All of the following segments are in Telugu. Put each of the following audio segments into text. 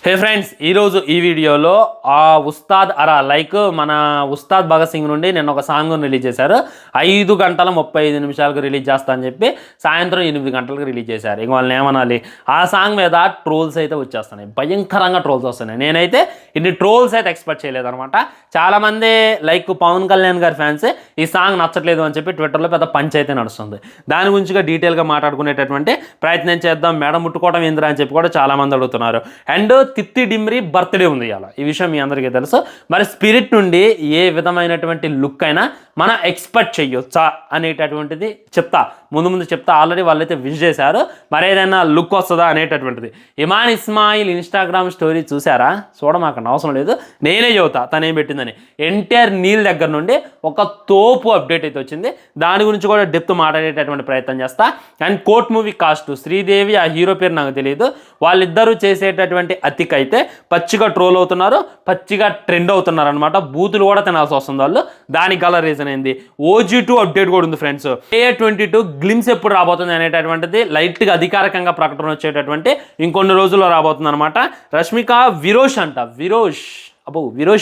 హే ఫ్రెండ్స్, ఈరోజు ఈ వీడియోలో ఉస్తాద్ అరా లైక్ మన ఉస్తాద్ భగత్ సింగ్ నుండి నేను ఒక సాంగ్ రిలీజ్ చేశారు. 5 గంటల 35 నిమిషాలకు రిలీజ్ చేస్తా అని చెప్పి సాయంత్రం 8 గంటలకు రిలీజ్ చేశారు. ఇంక వాళ్ళని ఏమనాలి, ఆ సాంగ్ మీద ట్రోల్స్ అయితే వచ్చేస్తున్నాయి, భయంకరంగా ట్రోల్స్ వస్తున్నాయి. నేనైతే ఇన్ని ట్రోల్స్ అయితే ఎక్స్పెక్ట్ చేయలేదన్నమాట. చాలామంది లైక్ పవన్ కళ్యాణ్ గారి ఫ్యాన్స్ ఈ సాంగ్ నచ్చట్లేదు అని చెప్పి ట్విట్టర్లో పెద్ద పంచ్ అయితే నడుస్తుంది. దాని గురించిగా డీటెయిల్గా మాట్లాడుకునేటటువంటి ప్రయత్నం చేద్దాం. మేడం ముట్టుకోవడం ఏంద్రా అని చెప్పి కూడా చాలామంది అడుగుతున్నారు. అండ్ తిత్తి డిమ్రీ బర్త్డే ఉంది ఇవాళ, ఈ విషయం మీ అందరికీ తెలుసు. మరి స్పిరిట్ నుండి ఏ విధమైనటువంటి లుక్ అయినా మనం ఎక్స్పెక్ట్ చేయొచ్చా అనేటటువంటిది చెప్తా, ముందు చెప్తా. ఆల్రెడీ వాళ్ళైతే విష్ చేశారు, మరి ఏదైనా లుక్ వస్తుందా అనేటటువంటిది. ఇమాన్ ఇస్మాయిల్ ఇన్స్టాగ్రామ్ స్టోరీ చూసారా? చూడమాకండి, అవసరం లేదు, నేనే చెబుతా తను ఏం పెట్టిందని. ఎన్టీఆర్ నీల్ దగ్గర నుండి ఒక తోపు అప్డేట్ అయితే వచ్చింది, దాని గురించి కూడా డెప్త్ మాట్లాడేటటువంటి ప్రయత్నం చేస్తా. And court movie cost Sridevi, ఆ హీరో పేరు నాకు తెలియదు, వాళ్ళిద్దరూ చేసేటటువంటి అతిక్ అయితే పచ్చిగా ట్రోల్ అవుతున్నారు, పచ్చిగా ట్రెండ్ అవుతున్నారు అనమాట. బూతులు కూడా తినాల్సి వస్తుంది వాళ్ళు. దానికి గల రీజన్ ఏంది, OG2 అప్డేట్ కూడా ఉంది ఫ్రెండ్స్. A22 గ్లిమ్స్ ఎప్పుడు రాబోతుంది అనేటటువంటిది లైట్గా అధికారికంగా ప్రకటన వచ్చేటటువంటి ఇంకొన్ని రోజుల్లో రాబోతుంది అనమాట. రష్మిక విరోష్ అంట, విరోష్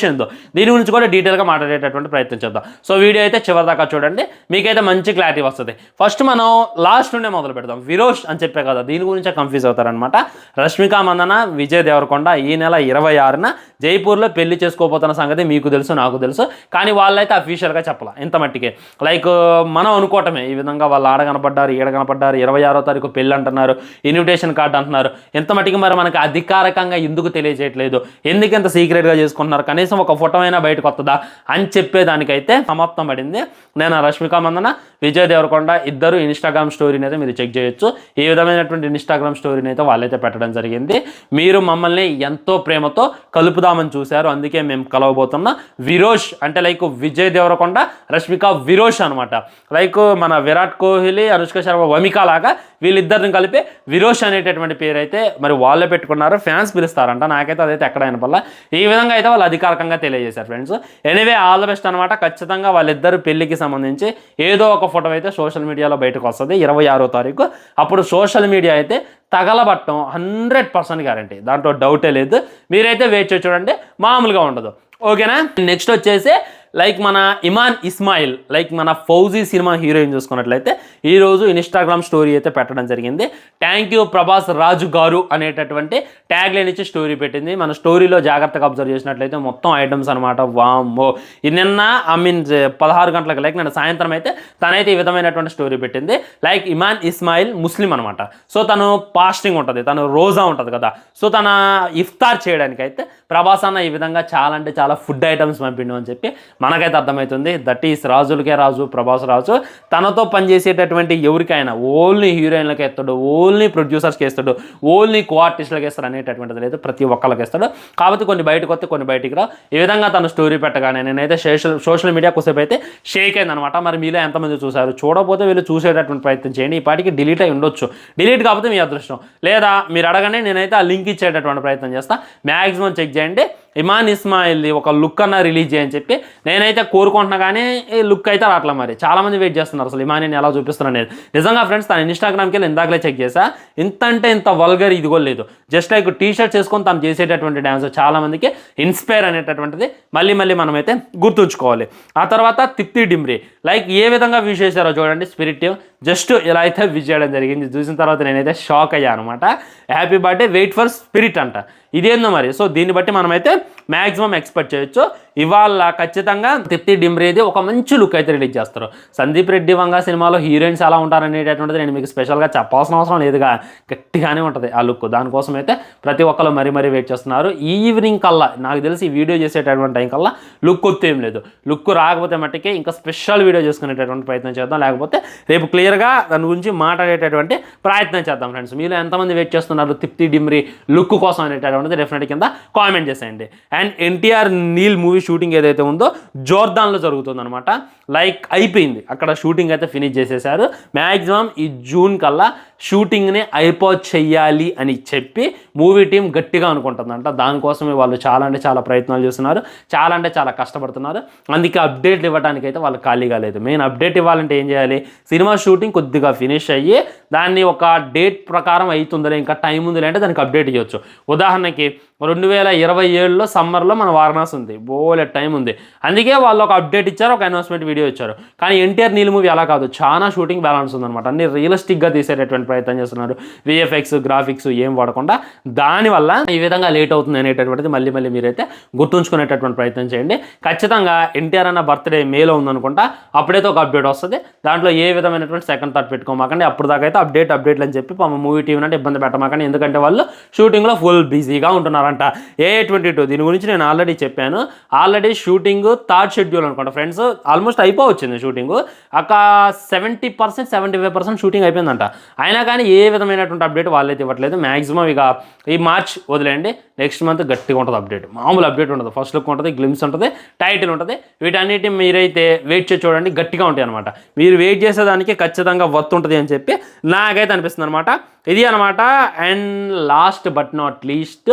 ఏందో, దీని గురించి కూడా డీటెయిల్గా మాట్లాడేటటువంటి ప్రయత్నం చేద్దాం. సో వీడియో అయితే చివరిదాకా చూడండి, మీకైతే మంచి క్లారిటీ వస్తుంది. ఫస్ట్ మనం లాస్ట్ నుండే మొదలు పెడదాం. విరోష్ అని చెప్పే కదా, దీని గురించే కన్ఫ్యూజ్ అవుతారనమాట. రష్మిక మందన, విజయ్ దేవరకొండ ఈ నెల 26న జైపూర్లో పెళ్లి చేసుకోబోతున్న సంగతి మీకు తెలుసు, నాకు తెలుసు. కానీ వాళ్ళైతే అఫీషియల్గా చెప్పాల ఇంత మట్టికే. లైక్ మనం అనుకోవటమే, ఈ విధంగా వాళ్ళు ఆడ కనపడ్డారు, ఈడ కనపడ్డారు, 26వ తారీఖు పెళ్ళి అంటున్నారు, ఇన్విటేషన్ కార్డు అంటున్నారు. ఇంత మట్టికి మరి మనకి అధికారికంగా ఎందుకు తెలియజేయట్లేదు, ఎందుకు ఇంత సీక్రెట్గా చేసుకుంటున్నారు, కనీసం ఒక ఫోటో అయినా బయటకు వస్తుందా అని చెప్పేదానికైతే సమాప్తం పడింది. నేను రష్మిక మందన, విజయ్ దేవరకొండ ఇద్దరు ఇన్స్టాగ్రామ్ స్టోరీని అయితే మీరు చెక్ చేయొచ్చు. ఈ విధమైనటువంటి ఇన్స్టాగ్రామ్ స్టోరీని అయితే వాళ్ళైతే పెట్టడం జరిగింది. మీరు మమ్మల్ని ఎంతో ప్రేమతో కలుపుదామని చూశారు, అందుకే మేము కలవబోతున్నా. విరోష్ అంటే లైక్ విజయ్ దేవరకొండ, రష్మిక విరోష్ అనమాట. లైక్ మన విరాట్ కోహ్లీ, అనుష్క శర్మ, వమిక లాగా వీళ్ళిద్దరిని కలిపి విరోష్ అనేటటువంటి పేరు అయితే మరి వాళ్ళే పెట్టుకున్నారు. ఫ్యాన్స్ పిలుస్తారంట, నాకైతే అదైతే ఎక్కడ వినపల్ల. ఈ విధంగా అయితే వాళ్ళు అధికారికంగా తెలియజేశారు friends. Anyway, all the best అనమాట. ఖచ్చితంగా వాళ్ళిద్దరు పెళ్లికి సంబంధించి ఏదో ఒక ఫోటో అయితే సోషల్ మీడియాలో బయటకు వస్తుంది 26వ తారీఖు. అప్పుడు సోషల్ మీడియా అయితే తగలబట్టం 100% గ్యారంటీ, దాంట్లో డౌటే లేదు. మీరైతే వెయిట్ చేసి చూడండి, మామూలుగా ఉండదు. ఓకేనా? నెక్స్ట్ వచ్చేసి లైక్ మన ఇమాన్ ఇస్మాయిల్, లైక్ మన ఫౌజీ సినిమా హీరోయిన్ చూసుకున్నట్లయితే ఈరోజు ఇన్స్టాగ్రామ్ స్టోరీ అయితే పెట్టడం జరిగింది. థ్యాంక్ యూ ప్రభాస్ రాజు గారు అనేటటువంటి ట్యాగ్ లైన్ ఇచ్చి స్టోరీ పెట్టింది. మన స్టోరీలో జాగ్రత్తగా అబ్జర్వ్ చేసినట్లయితే మొత్తం ఐటమ్స్ అనమాట. వామ్మో, నిన్న 16 గంటలకు లైక్ నేను సాయంత్రం అయితే తనైతే ఈ విధమైనటువంటి స్టోరీ పెట్టింది. లైక్ ఇమాన్ ఇస్మాయిల్ ముస్లిం అనమాట. సో తను ఫాస్టింగ్ ఉంటుంది, తను రోజా ఉంటుంది కదా. సో తన ఇఫ్తార్ చేయడానికి అయితే ప్రభాస్ అన్న ఈ విధంగా చాలా అంటే చాలా ఫుడ్ ఐటమ్స్ పంపిండు అని చెప్పి మనకైతే అర్థమవుతుంది. దట్ ఈస్ రాజులకే రాజు, ప్రభాస్ రాజు. తనతో పనిచేసేటటువంటి ఎవరికైనా ఓన్లీ హీరోయిన్లకి ఇస్తాడు, ఓన్లీ ప్రొడ్యూసర్స్కి ఇస్తాడు, ఓన్లీ కో ఆర్టిస్టులకి ఇస్తాడు అనేటటువంటిది లేదు, ప్రతి ఒక్కళ్ళకి ఇస్తాడు. కాబట్టి కొన్ని బయటకు వస్తే కొన్ని బయటికి రా. ఈ విధంగా తను స్టోరీ పెట్టగానే నేనైతే సోషల్ మీడియా కొసేపు అయితే షేక్ అయిందనమాట. మరి మీలో ఎంతమంది చూసారు? చూడకపోతే వీళ్ళు చూసేటటువంటి ప్రయత్నం చేయండి. ఈ పాటికి డిలీట్ అయి ఉండొచ్చు, డిలీట్ కాకపోతే మీ అదృష్టం, లేదా మీరు అడగండి, నేనైతే ఆ లింక్ ఇచ్చేటటువంటి ప్రయత్నం చేస్తాను. మ్యాక్సిమం చెక్ చేయండి. ఇమాన్ ఇస్మాయిల్ది ఒక లుక్ అన్న రిలీజ్ చేయని చెప్పి నేనైతే కోరుకుంటున్నా, కానీ ఈ లుక్ అయితే రావట్లేదు. మరి చాలామంది వెయిట్ చేస్తున్నారు అసలు ఇమాన్ని ఎలా చూపిస్తున్నాను అనేది. నిజంగా ఫ్రెండ్స్, తన ఇన్స్టాగ్రామ్కి వెళ్ళి ఇందాకలే చెక్ చేసా, ఇంత అంటే ఇంత వల్గర్ ఇది కూడా లేదు. జస్ట్ లైక్ టీషర్ట్ చేసుకొని తను చేసేటటువంటి డ్యాన్స్ చాలామందికి ఇన్స్పైర్ అనేటటువంటిది మళ్ళీ మనమైతే గుర్తుంచుకోవాలి. ఆ తర్వాత తిత్తి డిమ్రీ లైక్ ఏ విధంగా విష్ చేశారో చూడండి. స్పిరిట్ జస్ట్ ఇలా అయితే విష్ చేయడం జరిగింది. చూసిన తర్వాత నేనైతే షాక్ అయ్యా అనమాట. Happy birthday, wait for spirit అంట, ఇదేందో మరి. సో దీన్ని బట్టి మనమైతే మ్యాక్సిమం ఎక్స్పెక్ట్ చేయొచ్చు. ఇవాళ ఖచ్చితంగా తిత్తి డిమ్రీది ఒక మంచి లుక్ అయితే రిలీజ్ చేస్తారు. సందీప్ రెడ్డి వంగ సినిమాలో హీరోయిన్స్ ఎలా ఉంటారనేటటువంటిది నేను మీకు స్పెషల్గా చెప్పాల్సిన అవసరం లేదుగా, గట్టిగానే ఉంటుంది ఆ లుక్. దానికోసం అయితే ప్రతి ఒక్కరు మరీ వెయిట్ చేస్తున్నారు. ఈ ఈవినింగ్ కల్లా నాకు తెలిసి ఈ వీడియో చేసేటటువంటి టైం కల్లా లుక్ కొత్త ఏం లేదు. లుక్ రాకపోతే మట్టికే ఇంకా స్పెషల్ వీడియో చేసుకునేటటువంటి ప్రయత్నం చేద్దాం, లేకపోతే రేపు క్లియర్గా దాని గురించి మాట్లాడేటటువంటి ప్రయత్నం చేద్దాం ఫ్రెండ్స్. మీరు ఎంతమంది వెయిట్ చేస్తున్నారు తిత్తి డిమ్రీ లుక్ కోసం అనేటటువంటిది డెఫినెట్ కింద కామెంట్ చేసేయండి. And NTR Neel movie shooting ఏదైతే ఉందో జోర్దాన్లో జరుగుతుందన్నమాట. లైక్ అయిపోయింది, అక్కడ షూటింగ్ అయితే ఫినిష్ చేసేసారు. మ్యాక్సిమం ఈ జూన్ కల్లా షూటింగ్ని అయిపోయి చెయ్యాలి అని చెప్పి మూవీ టీం గట్టిగా అనుకుంటుందంట. దానికోసమే వాళ్ళు చాలా అంటే చాలా ప్రయత్నాలు చేస్తున్నారు, చాలా అంటే చాలా కష్టపడుతున్నారు. అందుకే అప్డేట్లు ఇవ్వడానికి అయితే వాళ్ళు ఖాళీగా లేదు. మెయిన్ అప్డేట్ ఇవ్వాలంటే ఏం చేయాలి, సినిమా షూటింగ్ కొద్దిగా ఫినిష్ అయ్యి దాన్ని ఒక డేట్ ప్రకారం అవుతుందిలే, ఇంకా టైం ఉందిలే అంటే దానికి అప్డేట్ ఇవ్వచ్చు. ఉదాహరణకి 2027లో సమ్మర్లో మన వారణాసి ఉంది, బోలే టైం ఉంది. అందుకే వాళ్ళు ఒక అప్డేట్ ఇచ్చారు, ఒక అనౌన్స్మెంట్ వీడియో ఇచ్చారు. కానీ ఎన్టీఆర్ నీల్ మూవీ అలా కాదు, చాలా షూటింగ్ బ్యాలెన్స్ ఉందన్నమాట. అన్ని రియలిస్టిక్గా తీసేటటువంటి ప్రయత్నం చేస్తున్నారు, విఎఫ్ఎక్స్ గ్రాఫిక్స్ ఏం వాడకుండా. దానివల్ల ఈ విధంగా లేట్ అవుతుంది అనేటటువంటిది మళ్ళీ మళ్ళీ మీరైతే గుర్తుంచుకునేటటువంటి ప్రయత్నం చేయండి. ఖచ్చితంగా ఎన్టీఆర్ అన్న బర్త్డే మేలో ఉందనుకుంటా, అప్పుడైతే ఒక అప్డేట్ వస్తుంది. దాంట్లో ఏ విధమైనటువంటి సెకండ్ థాట్ పెట్టుకోమాకండి. అప్పుడు దాకా అయితే అప్డేట్లు అని చెప్పి మూవీ టీం అంటే ఇబ్బంది పెట్టమాకండి. ఎందుకంటే వాళ్ళు షూటింగ్లో ఫుల్ బిజీగా ఉంటున్నారంట. AA22 దీని గురించి నేను ఆల్రెడీ చెప్పాను. ఆల్రెడీ షూటింగ్ థర్డ్ షెడ్యూల్ అనుకుంటా ఫ్రెండ్స్, ఆల్మోస్ట్ అయిపోవచ్చింది షూటింగ్. ఒక 70% 75% షూటింగ్ అయిపోయిందంట. అయినా కానీ ఏ విధమైనటువంటి అప్డేట్ వాళ్ళైతే ఇవ్వట్లేదు. మ్యాక్సిమం ఇక ఈ మార్చ్ వదిలేయండి, నెక్స్ట్ మంత్ గట్టిగా ఉంటుంది అప్డేట్. మామూలు అప్డేట్ ఉండదు, ఫస్ట్ లుక్ ఉంటుంది, గ్లిమ్స్ ఉంటుంది, టైటిల్ ఉంటుంది. వీటన్నిటి మీరైతే వెయిట్ చేసి చూడండి, గట్టిగా ఉంటాయి అనమాట. మీరు వెయిట్ చేసేదానికి ఖచ్చితంగా వర్త్ ఉంటుంది అని చెప్పి నాకైతే అనిపిస్తుంది అనమాట. ఇది అనమాట. And last but not least,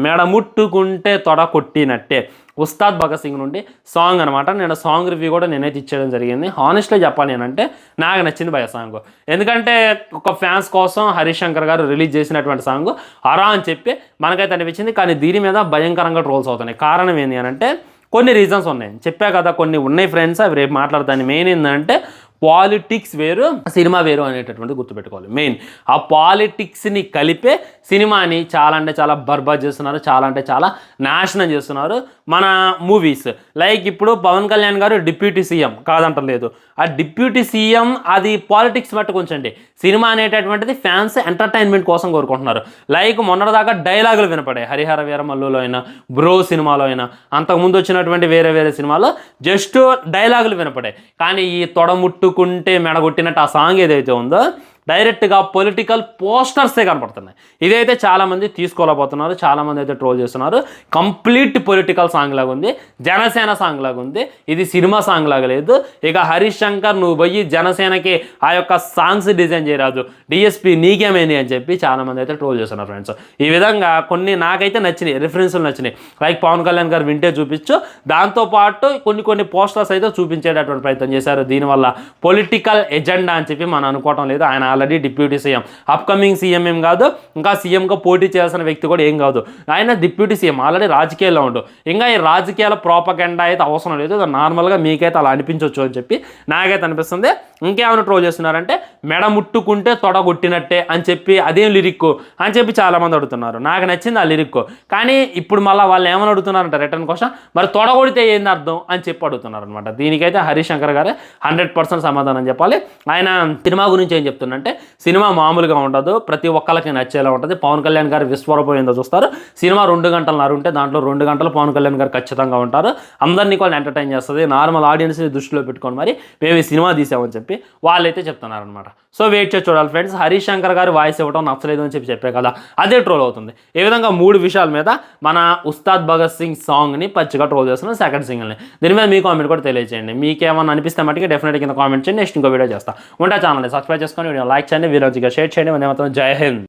మెడ ముట్టుకుంటే తొడ కొట్టినట్టే ఉస్తాద్ భగత్ సింగ్ నుండి సాంగ్ అనమాట. నేను సాంగ్ రివ్యూ కూడా నేనైతే ఇచ్చేయడం జరిగింది. హానెస్ట్గా చెప్పాలి నేనంటే నాకు నచ్చింది భయ సాంగ్. ఎందుకంటే ఒక ఫ్యాన్స్ కోసం హరీష్ శంకర్ గారు రిలీజ్ చేసినటువంటి సాంగ్ అరా అని చెప్పి మనకైతే అనిపించింది. కానీ దీని మీద భయంకరంగా ట్రోల్స్ అవుతున్నాయి. కారణం ఏంటి అని అంటే కొన్ని రీజన్స్ ఉన్నాయి, చెప్పా కదా, కొన్ని ఉన్నాయి ఫ్రెండ్స్, అవి రేపు మాట్లాడతాను. మెయిన్ ఏంటంటే పాలిటిక్స్ వేరు, సినిమా వేరు అనేటటువంటి గుర్తుపెట్టుకోవాలి. మెయిన్ ఆ పాలిటిక్స్ని కలిపే సినిమాని చాలా అంటే చాలా బర్బాద్ చేస్తున్నారు, చాలా అంటే చాలా నాశనం చేస్తున్నారు మన మూవీస్. లైక్ ఇప్పుడు పవన్ కళ్యాణ్ గారు డిప్యూటీ సీఎం కాదంటలేదు, ఆ డిప్యూటీ సీఎం అది పాలిటిక్స్ పట్టుకుంచండి. సినిమా అనేటటువంటిది ఫ్యాన్స్ ఎంటర్టైన్మెంట్ కోసం కోరుకుంటున్నారు. లైక్ మొన్నటిదాకా డైలాగులు వినపడాయి, హరిహర వీరమల్లులో అయినా, బ్రో సినిమాలో అయినా, అంతకుముందు వచ్చినటువంటి వేరే వేరే సినిమాలో జస్ట్ డైలాగులు వినపడాయి. కానీ ఈ తొడముట్టుకుంటే మెడగొట్టినట్టు ఆ సాంగ్ ఏదైతే ఉందో డైరెక్ట్గా పొలిటికల్ పోస్టర్సే కనపడుతున్నాయి. ఇదైతే చాలామంది తీసుకోలేకపోతున్నారు, చాలామంది అయితే ట్రోల్ చేస్తున్నారు. కంప్లీట్ పొలిటికల్ సాంగ్ లాగా ఉంది, జనసేన సాంగ్ లాగా ఉంది, ఇది సినిమా సాంగ్ లాగా లేదు. ఇక హరీష్ శంకర్ నువ్వు పోయి జనసేనకి ఆ యొక్క సాంగ్స్ డిజైన్ చేయరాదు, డిఎస్పీ నీకేమైంది అని చెప్పి చాలామంది అయితే ట్రోల్ చేస్తున్నారు ఫ్రెండ్స్. ఈ విధంగా కొన్ని నాకైతే నచ్చినాయి, రిఫరెన్స్లు నచ్చినాయి. లైక్ పవన్ కళ్యాణ్ గారు వింటే చూపించు, దాంతోపాటు కొన్ని పోస్టర్స్ అయితే చూపించేటటువంటి ప్రయత్నం చేశారు. దీనివల్ల పొలిటికల్ ఎజెండా అని చెప్పి మనం అనుకోవటం లేదు. ఆయన already deputy CM, upcoming CM ఏం కాదు, ఇంకా సీఎంగా పోటీ చేయాల్సిన వ్యక్తి కూడా ఏం కాదు. ఆయన డిప్యూటీ సీఎం, ఆల్రెడీ రాజకీయాల్లో ఉండు. ఇంకా ఈ రాజకీయాల ప్రోపగెండా అయితే అవసరం లేదు, నార్మల్గా మీకైతే అలా అనిపించవచ్చు అని చెప్పి నాకైతే అనిపిస్తుంది. ఇంకేమైనా ట్రోల్ చేస్తున్నారంటే మెడ ముట్టుకుంటే తొడగొట్టినట్టే అని చెప్పి అదేం లిరిక్ అని చెప్పి చాలామంది అడుగుతున్నారు. నాకు నచ్చింది ఆ లిరిక్. కానీ ఇప్పుడు మళ్ళీ వాళ్ళు ఏమని అడుగుతున్నారంట రిటర్న్ క్వశ్చన్, మరి తొడగొడితే ఏంది అర్థం అని చెప్పి అడుగుతున్నారు అనమాట. దీనికైతే హరీష్ శంకర్ గారే 100% సమాధానం చెప్పాలి. ఆయన సినిమా గురించి ఏం చెప్తున్నంటే, సినిమా మామూలుగా ఉండదు, ప్రతి ఒక్కరికి నచ్చేలా ఉంటుంది. పవన్ కళ్యాణ్ గారు విశ్వరూపం ఏందో చూస్తారు. సినిమా 2 గంటలన్నర ఉంటే దాంట్లో 2 గంటలు పవన్ కళ్యాణ్ గారు ఖచ్చితంగా ఉంటారు. అందరినీ కూడా ఎంటర్టైన్ చేస్తుంది. నార్మల్ ఆడియన్స్ని దృష్టిలో పెట్టుకొని మరి మేము ఈ సినిమా తీసామని చెప్పి వాళ్ళైతే చెప్తున్నారనమాట. సో వెయిట్ చేసి చూడాలి ఫ్రెండ్స్. హరీష్ శంకర్ గారు వాయిస్ ఇవ్వడం నచ్చలేదు అని చెప్పే కదా, అదే ట్రోల్ అవుతుంది. ఈ విధంగా 3 విషయాల మీద మన ఉస్తాద్ భగత్ సింగ్ సాంగ్ని పచ్చిగా ట్రోల్ చేస్తున్నారు, సెకండ్ సింగిల్ని. దీని మీద మీ కామెంట్ కూడా తెలియజేయండి. మీకేమన్నా అనిపిస్తే మట్టుగా డెఫినెట్గా కింద కామెంట్ చేయండి. నెక్స్ట్ ఇంకో వీడియో చేస్తాను. ఛానల్ని సబ్స్క్రైబ్ చేసుకొని వీడియో లైక్ చేయండి, వీడియో షేర్ చేయండి. మన మాత్రం జై హింద్.